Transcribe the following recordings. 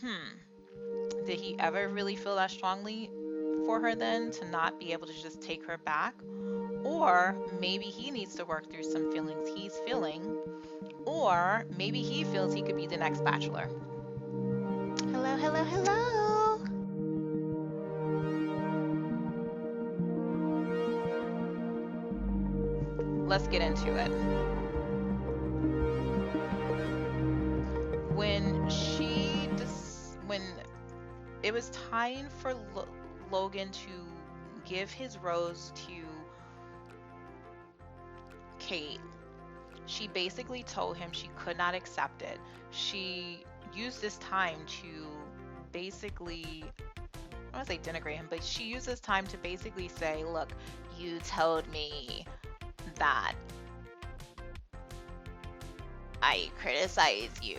Did he ever really feel that strongly for her then to not be able to just take her back? Or maybe he needs to work through some feelings he's feeling. Or maybe he feels he could be the next Bachelor. Hello, hello, hello. Let's get into it. When it was time for Logan to give his rose to Kate, she basically told him she could not accept it. She used this time to basically, I don't want to say denigrate him, but she used this time to basically say, look, you told me that I criticize you.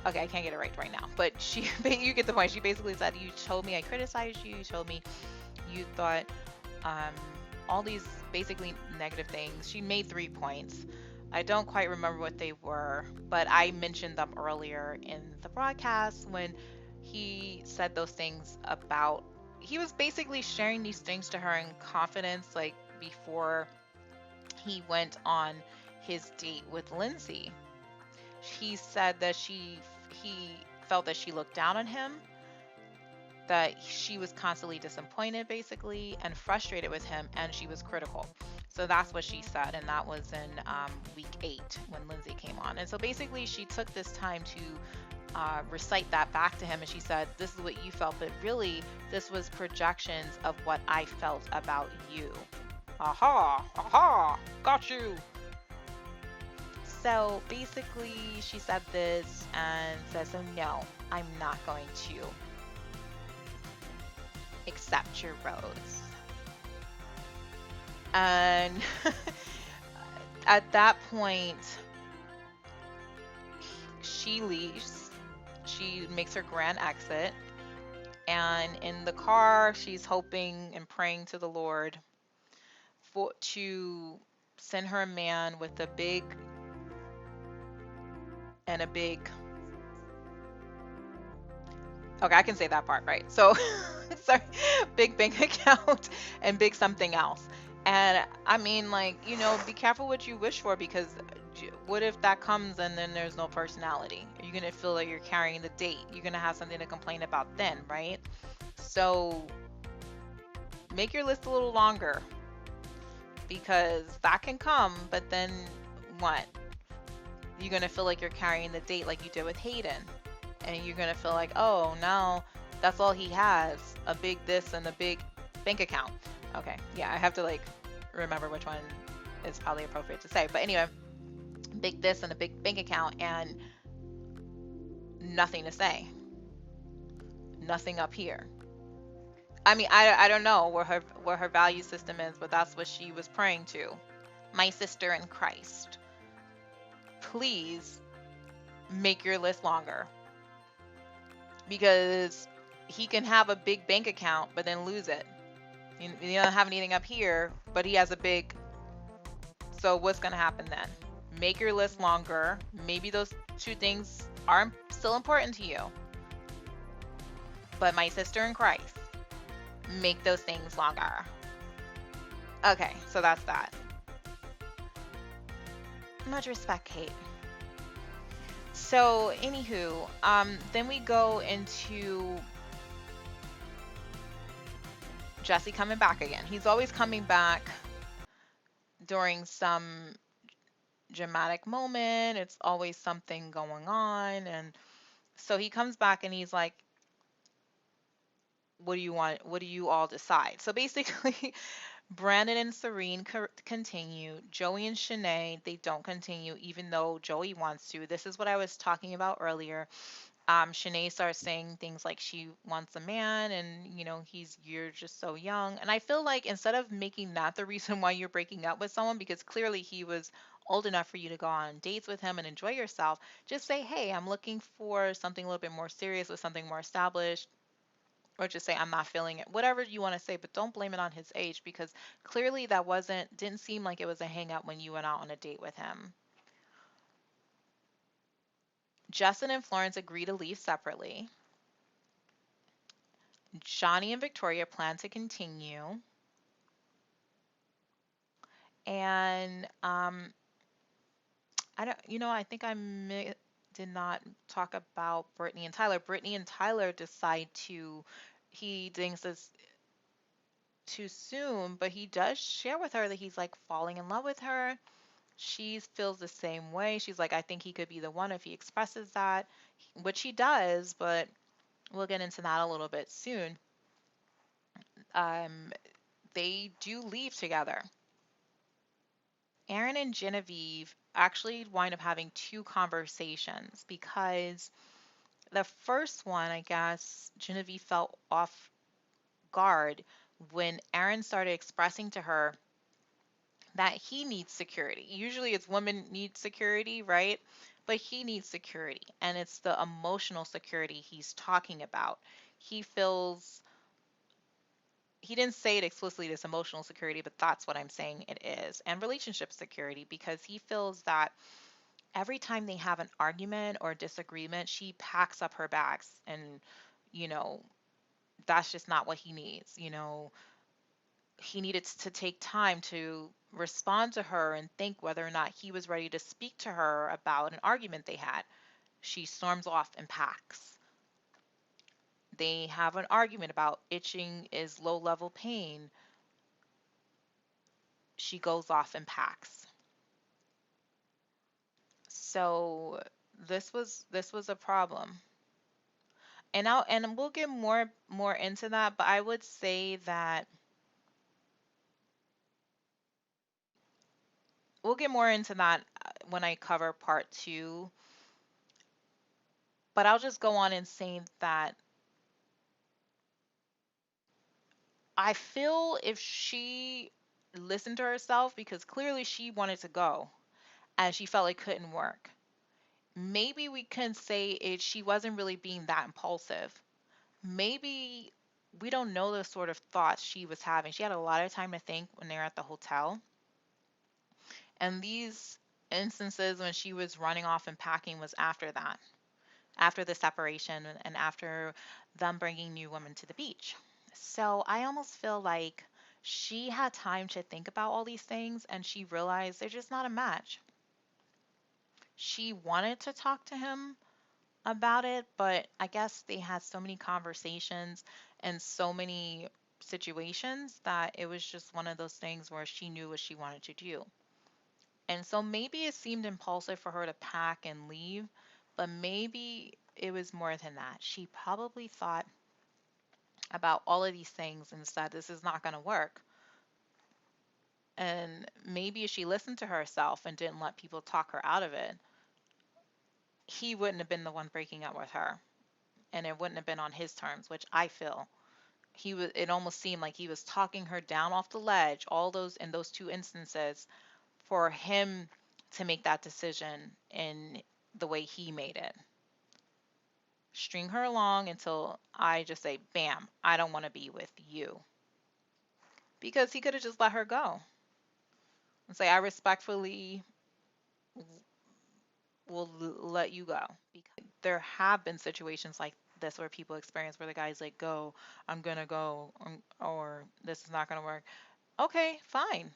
Okay, I can't get it right now, but you get the point. She basically said, you told me I criticized you. You told me you thought um, all these basically negative things. She made 3 points. I don't quite remember what they were, but I mentioned them earlier in the broadcast when he said those things about. He was basically sharing these things to her in confidence, like before he went on his date with Lindsay. He said that he felt that she looked down on him, that she was constantly disappointed basically and frustrated with him, and she was critical. So that's what she said, and that was in week 8 when Lindsay came on. And so basically she took this time to recite that back to him, and she said, this is what you felt, but really this was projections of what I felt about you. Aha, aha, got you. So basically she said this and said, so no, I'm not going to accept your rose. And at that point, she leaves. She makes her grand exit. And in the car, she's hoping and praying to the Lord to send her a man with a big okay, I can say that part, right? So, sorry, big bank account and big something else. And I mean, like, be careful what you wish for, because what if that comes and then there's no personality? You're going to feel like you're carrying the date. You're going to have something to complain about then, right? So, make your list a little longer, because that can come, but then what? You're going to feel like you're carrying the date like you did with Hayden. And you're going to feel like, oh, now that's all he has, a big this and a big bank account. Okay, yeah, I have to like remember which one is probably appropriate to say. But anyway, big this and a big bank account and nothing to say. Nothing up here. I mean, I don't know where her value system is, but that's what she was praying to. My sister in Christ, please make your list longer. Because he can have a big bank account but then lose it. You don't have anything up here, but he has a big. So what's going to happen then? Make your list longer. Maybe those 2 things are still important to you. But my sister in Christ, make those things longer. Okay, so that's that. Much respect, Kate. So, anywho, then we go into Jesse coming back again. He's always coming back during some dramatic moment. It's always something going on. And so he comes back and he's like, what do you want? What do you all decide? So basically, Brandon and Serene continue. Joey and Shanae, they don't continue, even though Joey wants to. This is what I was talking about earlier. Shanae starts saying things like she wants a man, and you're just so young. And I feel like instead of making that the reason why you're breaking up with someone, because clearly he was old enough for you to go on dates with him and enjoy yourself, just say, hey, I'm looking for something a little bit more serious with something more established. Or just say, I'm not feeling it. Whatever you want to say, but don't blame it on his age, because clearly that didn't seem like it was a hang up when you went out on a date with him. Justin and Florence agree to leave separately. Johnny and Victoria plan to continue. And I don't, I think did not talk about Brittany and Tyler. Brittany and Tyler decide to, he thinks it's too soon, but he does share with her that he's like falling in love with her. She feels the same way. She's like, I think he could be the one if he expresses that, which he does, but we'll get into that a little bit soon. Um, they do leave together. Aaron and Genevieve actually wind up having two conversations because the first one, I guess, Genevieve felt off guard when Aaron started expressing to her that he needs security. Usually it's women need security, right? But he needs security, and it's the emotional security he's talking about. He feels, he didn't say it explicitly, this emotional security, but that's what I'm saying it is. And relationship security, because he feels that every time they have an argument or disagreement, she packs up her bags and, you know, that's just not what he needs. He needed to take time to respond to her and think whether or not he was ready to speak to her about an argument they had. She storms off and packs. They have an argument about itching is low level pain. She goes off and packs. So this was a problem. And we'll get more into that, but I would say that we'll get more into that when I cover part 2, but I'll just go on and say that I feel if she listened to herself, because clearly she wanted to go and she felt it couldn't work. Maybe we can say she wasn't really being that impulsive. Maybe we don't know the sort of thoughts she was having. She had a lot of time to think when they were at the hotel. And these instances when she was running off and packing was after that, after the separation and after them bringing new women to the beach. So I almost feel like she had time to think about all these things and she realized they're just not a match. She wanted to talk to him about it, but I guess they had so many conversations and so many situations that it was just one of those things where she knew what she wanted to do. And so maybe it seemed impulsive for her to pack and leave, but maybe it was more than that. She probably thought about all of these things and said, this is not going to work. And maybe if she listened to herself and didn't let people talk her out of it, he wouldn't have been the one breaking up with her. And it wouldn't have been on his terms, which I feel it almost seemed like he was talking her down off the ledge, all those in those two instances, for him to make that decision in the way he made it. String her along until I just say, bam, I don't want to be with you. Because he could have just let her go and say, I respectfully will let you go. Because there have been situations like this where people experience where the guy's like, go, I'm gonna go, or this is not gonna work. Okay, fine,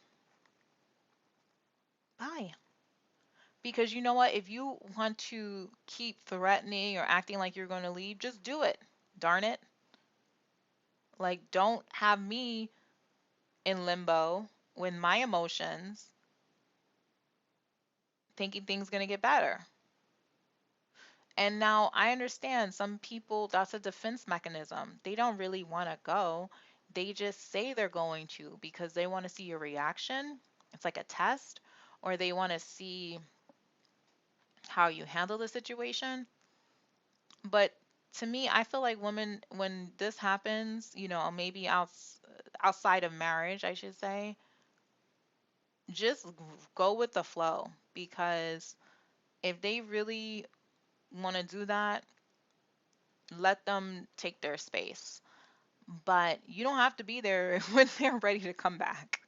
bye. Because you know what? If you want to keep threatening or acting like you're going to leave, just do it. Darn it. Like, don't have me in limbo with my emotions thinking things going to get better. And now I understand some people, that's a defense mechanism. They don't really want to go. They just say they're going to because they want to see your reaction. It's like a test, or they want to see how you handle the situation. But to me, I feel like women, when this happens, maybe outside of marriage, I should say, just go with the flow because if they really want to do that, let them take their space. But you don't have to be there when they're ready to come back.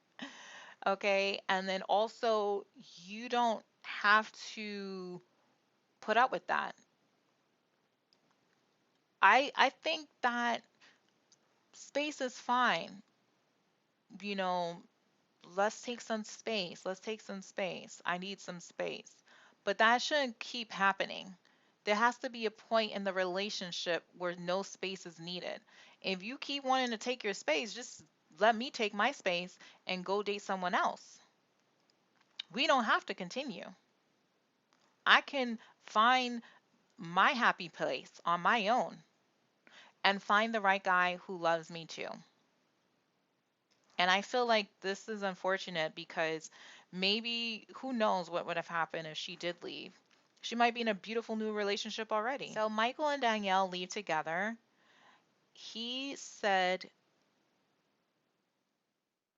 Okay? And then also, you don't have to put up with that. I think that space is fine. You know, let's take some space. Let's take some space. I need some space. But that shouldn't keep happening. There has to be a point in the relationship where no space is needed. If you keep wanting to take your space, just let me take my space and go date someone else. We don't have to continue. I can find my happy place on my own and find the right guy who loves me too. And I feel like this is unfortunate because maybe who knows what would have happened if she did leave. She might be in a beautiful new relationship already. So Michael and Danielle leave together. He said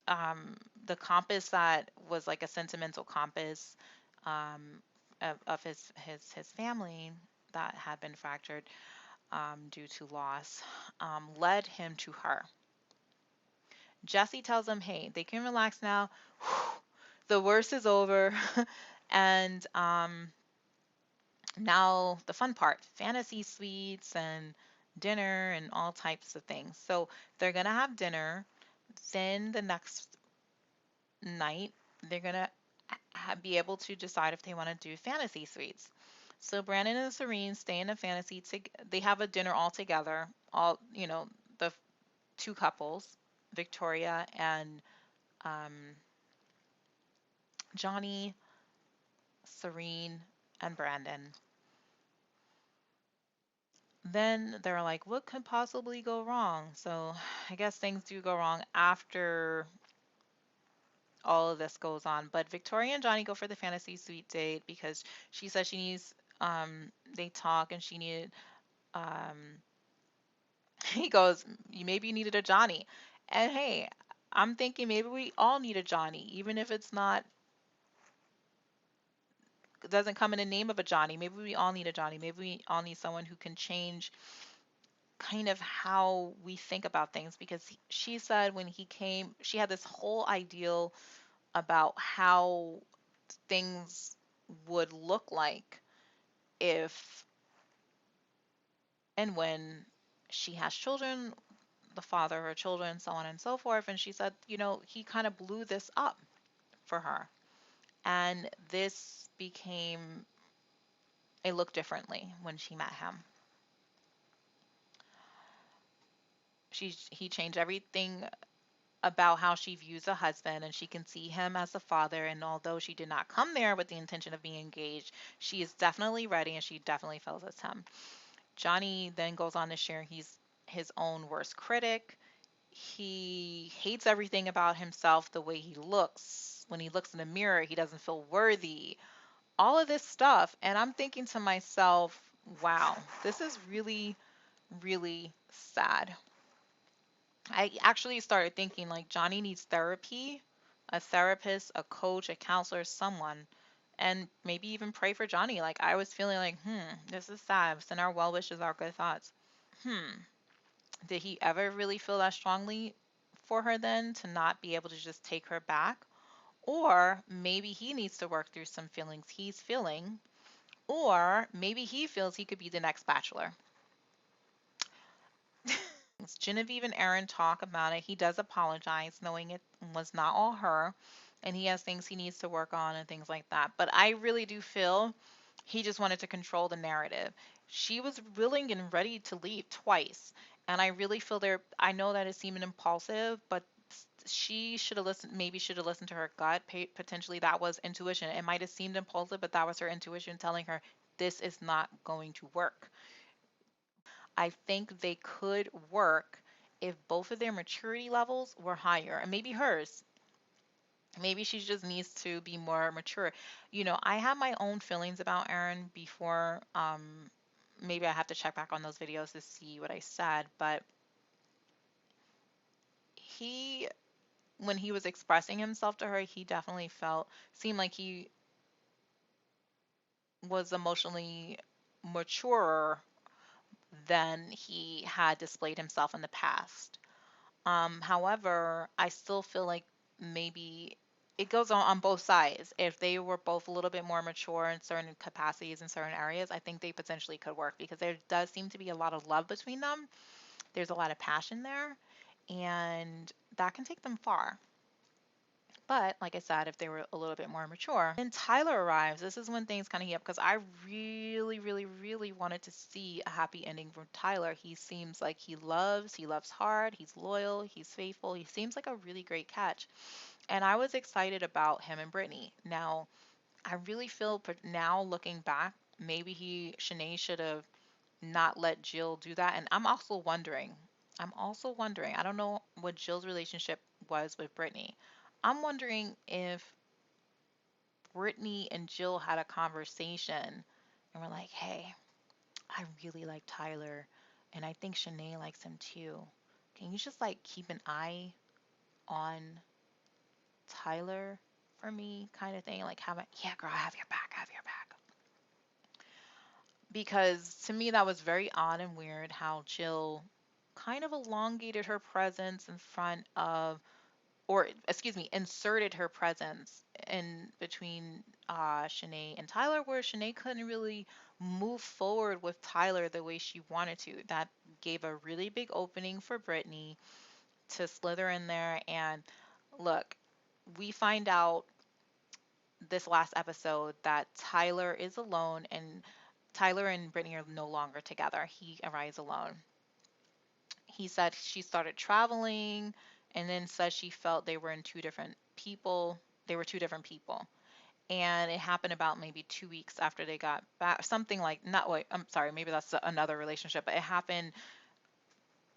um, the compass that was like a sentimental compass of his family that had been fractured due to loss led him to her. Jesse tells them, hey, they can relax now. The worst is over. And now the fun part, fantasy suites and dinner and all types of things. So they're going to have dinner. Then the next night, they're going to be able to decide if they want to do fantasy suites. So Brandon and Serene stay in a fantasy. They have a dinner all together. All the two couples, Victoria and um, Johnny, Serene, and Brandon. Then they're like, what could possibly go wrong? So I guess things do go wrong after all of this goes on. But Victoria and Johnny go for the fantasy suite date because she says she needs, they talk and she needed, um, he goes, maybe you needed a Johnny. And hey, I'm thinking maybe we all need a Johnny, even if it's not, it doesn't come in the name of a Johnny. Maybe we all need a Johnny. Maybe we all need someone who can change kind of how we think about things because she said when he came, she had this whole ideal about how things would look like if and when she has children, the father of her children, so on and so forth. And she said, he kind of blew this up for her. And this became a look differently when she met him. He changed everything about how she views a husband, and she can see him as a father. And although she did not come there with the intention of being engaged, she is definitely ready and she definitely feels it's him. Johnny then goes on to share he's his own worst critic. He hates everything about himself, the way he looks. When he looks in the mirror, he doesn't feel worthy. All of this stuff. And I'm thinking to myself, wow, this is really, really sad. I actually started thinking like Johnny needs therapy, a therapist, a coach, a counselor, someone, and maybe even pray for Johnny. Like I was feeling like, this is sad. Send our well wishes, our good thoughts. Hmm, did he ever really feel that strongly for her then to not be able to just take her back? Or maybe he needs to work through some feelings he's feeling, or maybe he feels he could be the next Bachelor. Genevieve and Aaron talk about it. He does apologize, knowing it was not all her, and he has things he needs to work on and things like that. But I really do feel he just wanted to control the narrative. She was willing and ready to leave twice, and I really feel there. I know that it seemed impulsive, but she should have listened. Maybe should have listened to her gut. Potentially, that was intuition. It might have seemed impulsive, but that was her intuition telling her this is not going to work. I think they could work if both of their maturity levels were higher, and maybe hers. Maybe she just needs to be more mature. I have my own feelings about Aaron before. Maybe I have to check back on those videos to see what I said, but he, when he was expressing himself to her, he definitely seemed like he was emotionally maturer than he had displayed himself in the past. However, I still feel like maybe it goes on both sides. If they were both a little bit more mature in certain capacities in certain areas, I think they potentially could work because there does seem to be a lot of love between them. There's a lot of passion there, and that can take them far. But like I said, if they were a little bit more mature. Then Tyler arrives. This is when things kind of heat up because I really, really, really wanted to see a happy ending from Tyler. He seems like he loves hard, he's loyal, he's faithful. He seems like a really great catch. And I was excited about him and Brittany. Now, I really feel now looking back, maybe Shanae should have not let Jill do that. And I'm also wondering, I don't know what Jill's relationship was with Brittany. I'm wondering if Brittany and Jill had a conversation and were like, hey, I really like Tyler and I think Shanae likes him too. Can you just like keep an eye on Tyler for me kind of thing? Like, yeah, girl, I have your back, I have your back. Because to me, that was very odd and weird how Jill kind of elongated her presence in front of, or excuse me, inserted her presence in between Shanae and Tyler, where Shanae couldn't really move forward with Tyler the way she wanted to. That gave a really big opening for Brittany to slither in there. And look, we find out this last episode that Tyler is alone and Tyler and Brittany are no longer together. He arrives alone. He said she started traveling and then said she felt they were in two different people. They were two different people. And it happened about maybe 2 weeks after they got back. Something like, not wait, I'm sorry, maybe that's another relationship, but it happened,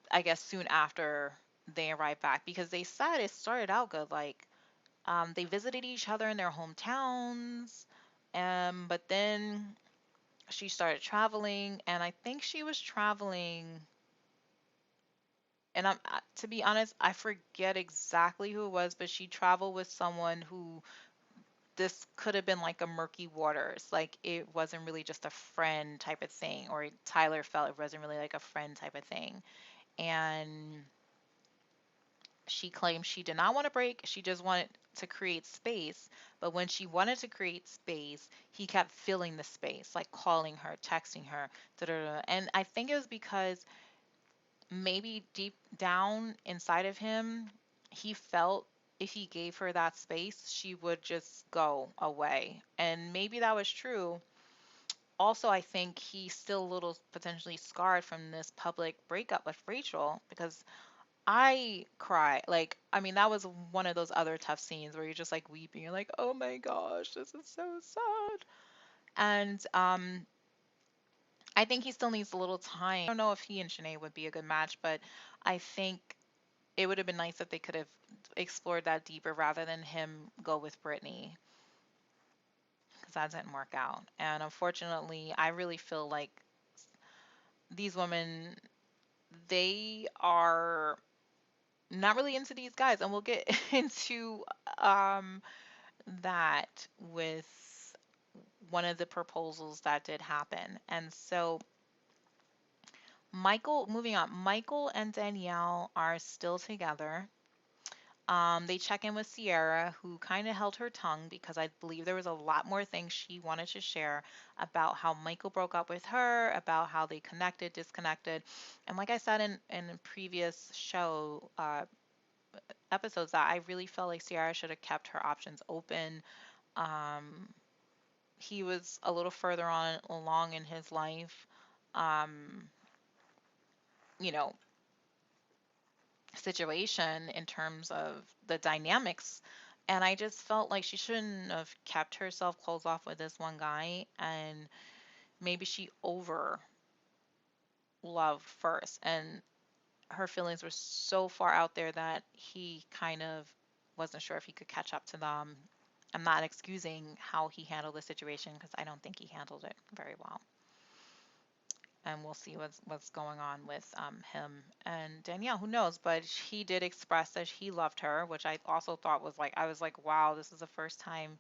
I guess, soon after they arrived back because they said it started out good. Like, they visited each other in their hometowns. But then she started traveling, and I think she was traveling. And to be honest, I forget exactly who it was, but she traveled with someone who this could have been like a murky waters. Like it wasn't really just a friend type of thing, or Tyler felt it wasn't really like a friend type of thing. And she claimed she did not want to break, she just wanted to create space. But when she wanted to create space, he kept filling the space, like calling her, texting her, da da da. And I think it was because maybe deep down inside of him, he felt if he gave her that space, she would just go away. And maybe that was true. Also, I think he's still a little potentially scarred from this public breakup with Rachel because I cry. Like, I mean, that was one of those other tough scenes where you're just like weeping. You're like, oh my gosh, this is so sad. And I think he still needs a little time. I don't know if he and Shanae would be a good match, but I think it would have been nice if they could have explored that deeper rather than him go with Brittany because that didn't work out. And unfortunately, I really feel like these women, they are not really into these guys, and we'll get into um, that with one of the proposals that did happen. And so moving on, Michael and Danielle are still together. They check in with Sierra, who kind of held her tongue because I believe there was a lot more things she wanted to share about how Michael broke up with her, about how they connected, disconnected. And like I said in a previous show episodes, that I really felt like Sierra should have kept her options open. Um, he was a little further on along in his life, um, you know, situation in terms of the dynamics. And I just felt like she shouldn't have kept herself closed off with this one guy. And maybe she over loved first. And her feelings were so far out there that he kind of wasn't sure if he could catch up to them. I'm not excusing how he handled the situation because I don't think he handled it very well. And we'll see what's going on with him and Danielle. Who knows? But he did express that he loved her, which I also thought was like I was like, wow, this is the first time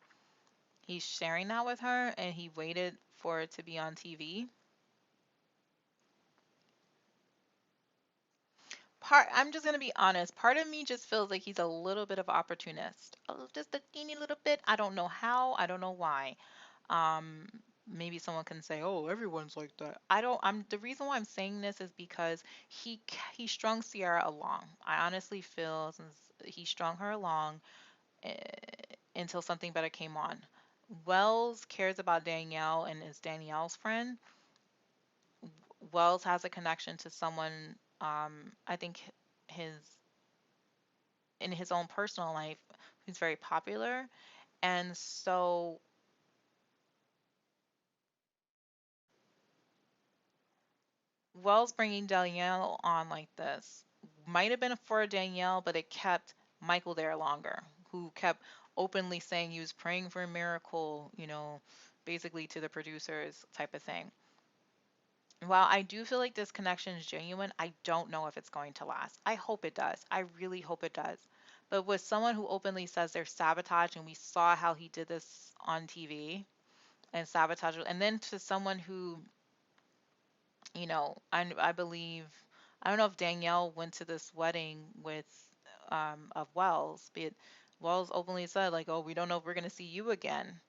he's sharing that with her, and he waited for it to be on TV. I'm just gonna be honest. Part of me just feels like he's a little bit of opportunist, just a teeny little bit. I don't know how. I don't know why. Um, Maybe someone can say, "Oh, everyone's like that." I don't. I'm the reason why I'm saying this is because he strung Sierra along. I honestly feel since he strung her along uh, until something better came on. Wells cares about Danielle and is Danielle's friend. Wells has a connection to someone. I think his in his own personal life who's very popular, and so Wells bringing Danielle on like this might have been for Danielle, but it kept Michael there longer, who kept openly saying he was praying for a miracle, basically to the producers type of thing. While I do feel like this connection is genuine, I don't know if it's going to last. I hope it does. I really hope it does. But with someone who openly says they're sabotage, and we saw how he did this on TV and sabotage, and then to someone who, I believe, I don't know if Danielle went to this wedding with of Wells, but Wells openly said like, "Oh, we don't know if we're going to see you again."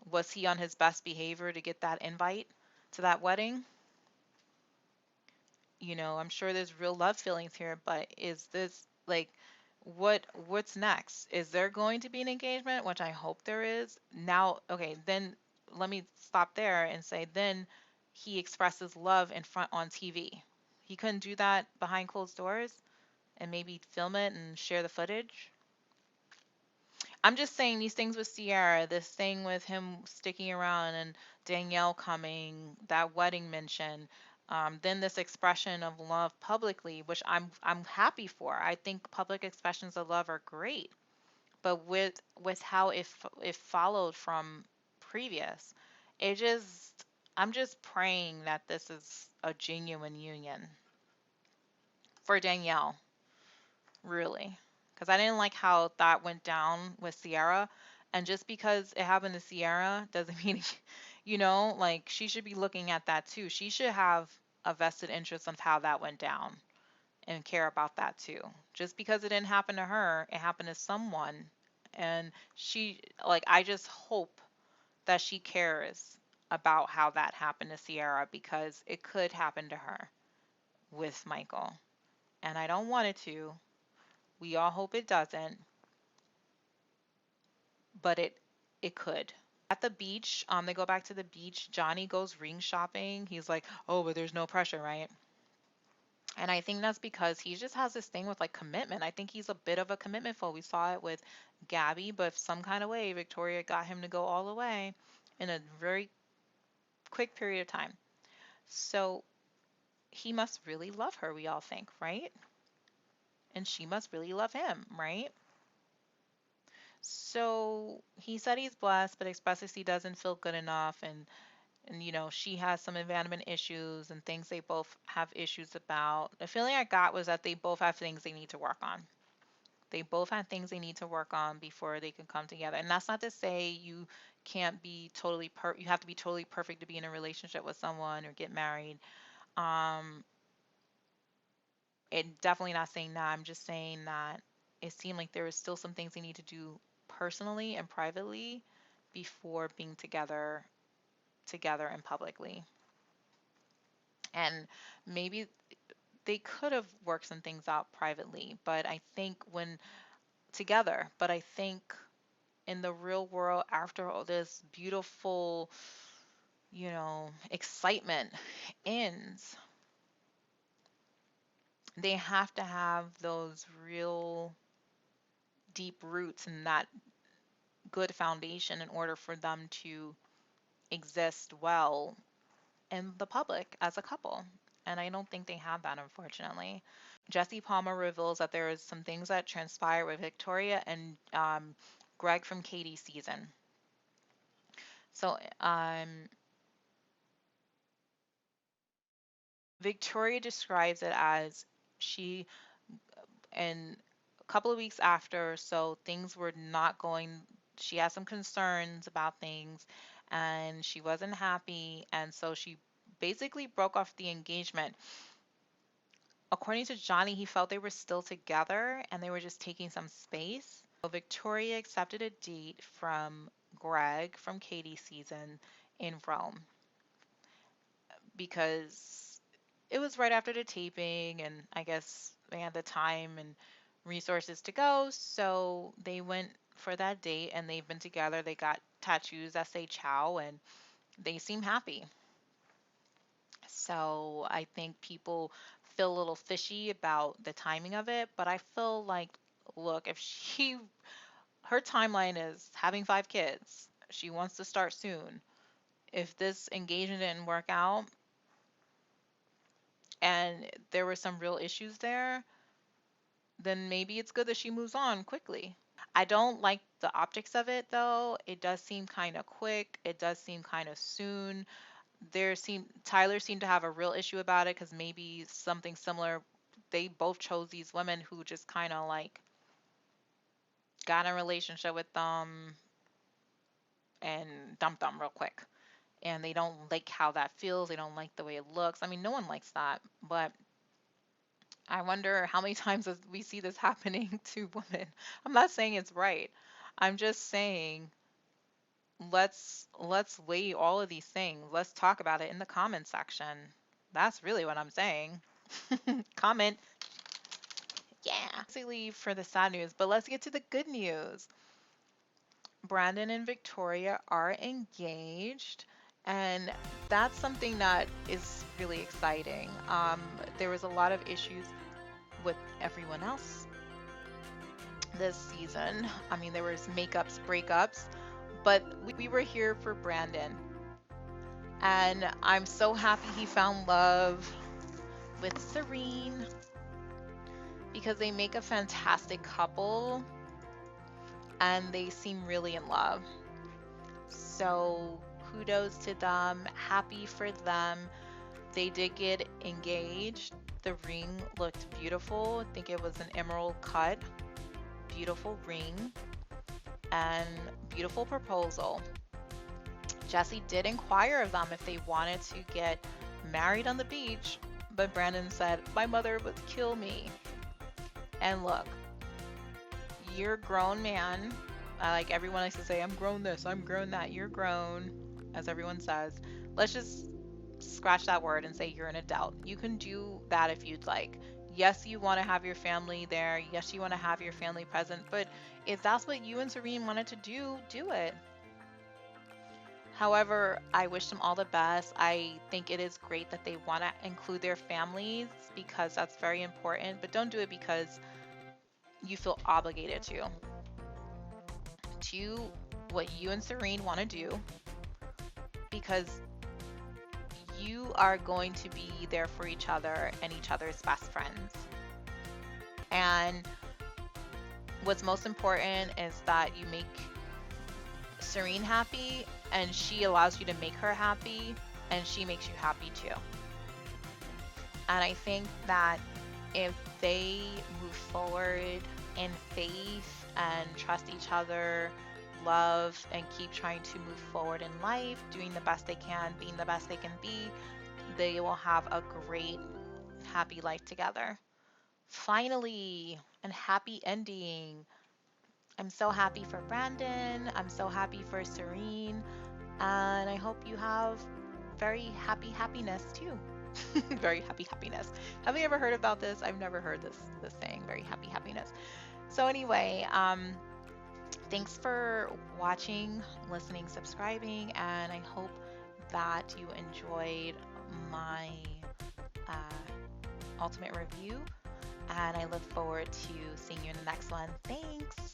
Was he on his best behavior to get that invite to that wedding? I'm sure there's real love feelings here, but is this like what's next? Is there going to be an engagement, which I hope there is? Now, okay, then let me stop there and say then he expresses love in front on TV. He couldn't do that behind closed doors and maybe film it and share the footage. I'm just saying these things with Sierra, this thing with him sticking around and Danielle coming, that wedding mention, then this expression of love publicly, which I'm happy for. I think public expressions of love are great, but with how it followed from previous, it just I'm just praying that this is a genuine union for Danielle. Really. Because I didn't like how that went down with Sierra. And just because it happened to Sierra doesn't mean, like she should be looking at that too. She should have a vested interest of how that went down and care about that too. Just because it didn't happen to her, it happened to someone. And I just hope that she cares about how that happened to Sierra because it could happen to her with Michael. And I don't want it to. We all hope it doesn't, but it could. At the beach, they go back to the beach. Johnny goes ring shopping. He's like, "Oh, but there's no pressure, right?" And I think that's because he just has this thing with like commitment. I think he's a bit of a commitment phobe. We saw it with Gabby, but some kind of way, Victoria got him to go all the way in a very quick period of time. So he must really love her, we all think, right? And she must really love him, right? So he said he's blessed, but expresses he doesn't feel good enough, and she has some abandonment issues and things they both have issues about. The feeling I got was that they both have things they need to work on. They both have things they need to work on before they can come together. And that's not to say you can't be you have to be totally perfect to be in a relationship with someone or get married. Um, it definitely not saying that. I'm just saying that it seemed like there was still some things they need to do personally and privately before being together and publicly. And maybe they could have worked some things out privately, but I think when together, but I think in the real world, after all this beautiful, excitement ends, they have to have those real deep roots and that good foundation in order for them to exist well in the public as a couple. And I don't think they have that, unfortunately. Jesse Palmer reveals that there is some things that transpire with Victoria and Greg from Katie's season. So Victoria describes it as she, and a couple of weeks after, so things were not going, she had some concerns about things and she wasn't happy. And so she basically broke off the engagement. According to Johnny, he felt they were still together and they were just taking some space. So Victoria accepted a date from Greg from Katie's season in Rome because it was right after the taping, and I guess they had the time and resources to go, so they went for that date and they've been together. They got tattoos that say ciao and they seem happy. So I think people feel a little fishy about the timing of it, but I feel like, look, if her timeline is having 5 kids, she wants to start soon. If this engagement didn't work out and there were some real issues there, then maybe it's good that she moves on quickly. I don't like the optics of it though. It does seem kind of quick. It does seem kind of soon. Tyler seemed to have a real issue about it because maybe something similar. They both chose these women who just kind of like got in a relationship with them and dumped them real quick. And they don't like how that feels. They don't like the way it looks. I mean, no one likes that. But I wonder how many times we see this happening to women. I'm not saying it's right. I'm just saying let's weigh all of these things. Let's talk about it in the comment section. That's really what I'm saying. Comment. Yeah. Basically for the sad news, but let's get to the good news. Brandon and Victoria are engaged, and that's something that is really exciting. There was a lot of issues with everyone else this season. I mean, there was makeups, breakups, but we were here for Brandon. And I'm so happy he found love with Serene because they make a fantastic couple and they seem really in love. So kudos to them. Happy for them. They did get engaged. The ring looked beautiful. I think it was an emerald cut. Beautiful ring and beautiful proposal. Jesse did inquire of them if they wanted to get married on the beach, but Brandon said, "My mother would kill me." And look, you're a grown man. Like everyone likes to say, I'm grown this, I'm grown that. You're grown, as everyone says. Let's just scratch that word and say you're an adult. You can do that if you'd like. Yes, you want to have your family there. Yes, you want to have your family present. But if that's what you and Serene wanted to do, do it. However, I wish them all the best. I think it is great that they want to include their families because that's very important. But don't do it because you feel obligated to. Do what you and Serene want to do because you are going to be there for each other and each other's best friends. And what's most important is that you make Serene happy and she allows you to make her happy and she makes you happy too. And I think that if they move forward in faith and trust each other, love, and keep trying to move forward in life, doing the best they can, being the best they can be, they will have a great, happy life together. Finally, and happy ending. I'm so happy for Brandon. I'm so happy for Serene. And I hope you have very happy happiness too. Very happy happiness. Have you ever heard about this? I've never heard this saying, very happy happiness. So anyway, thanks for watching, listening, subscribing, and I hope that you enjoyed my ultimate review. And I look forward to seeing you in the next one. Thanks.